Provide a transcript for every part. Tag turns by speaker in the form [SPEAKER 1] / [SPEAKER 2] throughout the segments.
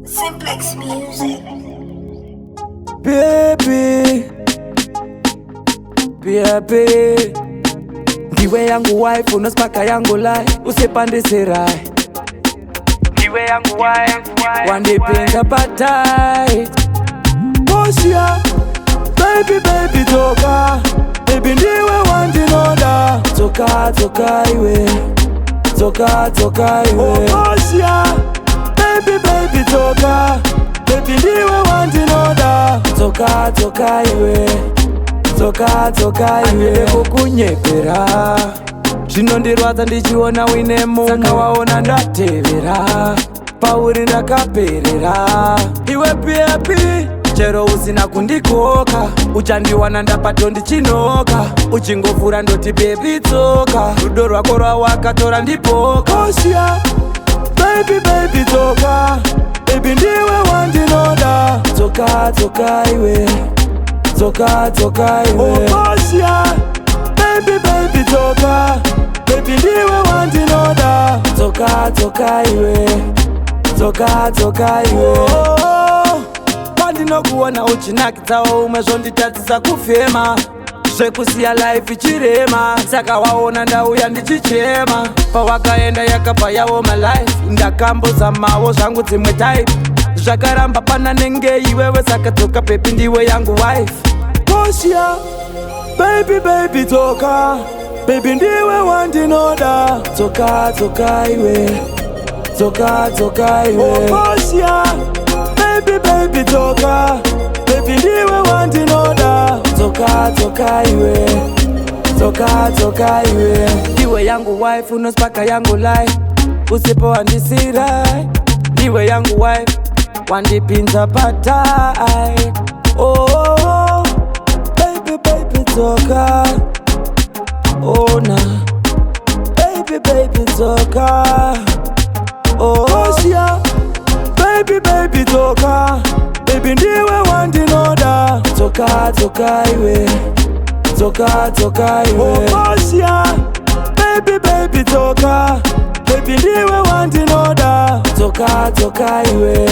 [SPEAKER 1] Simplex Music.
[SPEAKER 2] Baby, ndiwe yangu wife, unospaka yangu life, usipandisirai. Ndiwe yangu wife, wandipinga patai. Moshia, baby toka, baby ndiwe wandinoda. Toka iwe, toka iwe. Moshia, baby toka, baby ndiwe wandinoda. Toka iwe, toka iwe. Kukunyepera zvinondirwadza ndichiona wine munhu, saka waona ndatevera pauri ndakaperera. Iwe piapi chero usina kundikoka, uchandiwana ndapato ndichinoka, uchingovhura ndoti bebi tsoka, rudo rwako rwawakatora ndipoka. Oshia, baby toka, baby ndiwe wandinoda. Toka iwe, toka iwe. Oshia, baby toka, baby ndiwe wandinoda. Toka iwe, toka iwe. Pandinokuona uchinakidzawo umwe zvonditadzisa kufema, zvekusiya life ichirema, saka waona ndauya ndichichema. Pawakaenda yakabva yawo my life, ndakambozamawo zvangu dzimwe type, zvakaramba pana nenge iwewe, saka toka baby ndiwe yangu wife. Moshia, baby toka, baby ndiwe wandinoda. Toka iwe, toka iwe. Moshia, baby toka, baby ndiwe wandinoda. Toka iwe, toka iwe. Ndiwe yangu wife, unospaka yangu life, usipowandisirai. Ndiwe yangu wife, wandipinza patai. Oh, baby toka, oh na, baby toka. Oh, Oshia, baby toka, baby ndiwe wandinoda. Toka iwe, toka iwe. Oshia, baby toka, baby ndiwe wandinoda. Toka iwe,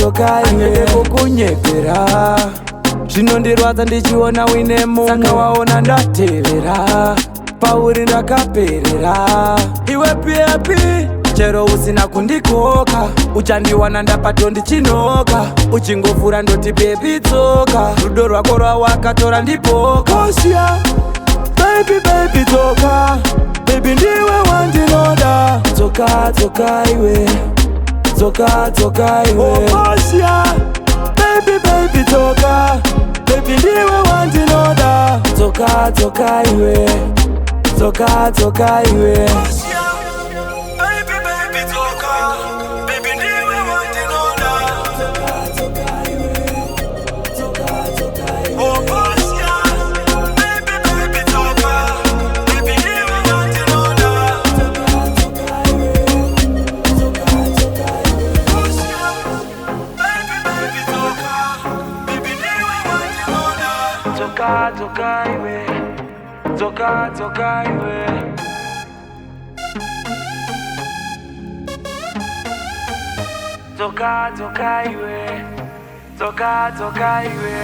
[SPEAKER 2] toka iwe. Kukunyepera zvinondirwadza ndichiona wine munhu, saka waona ndatevera pauri ndakaperera. Iwe piapi chero usina kundikoka, uchandiwana ndapato ndichinoka, uchingovhura ndoti bebi tsoka, rudo rwako rwawakatora ndipoka. Oshia, baby toka, baby ndiwe wandinoda. Toka iwe, toka iwe. Oshia, baby toka, baby ndiwe wandinoda. Toka iwe, toka iwe. Toka iwe, toka iwe. Toka iwe, toka iwe.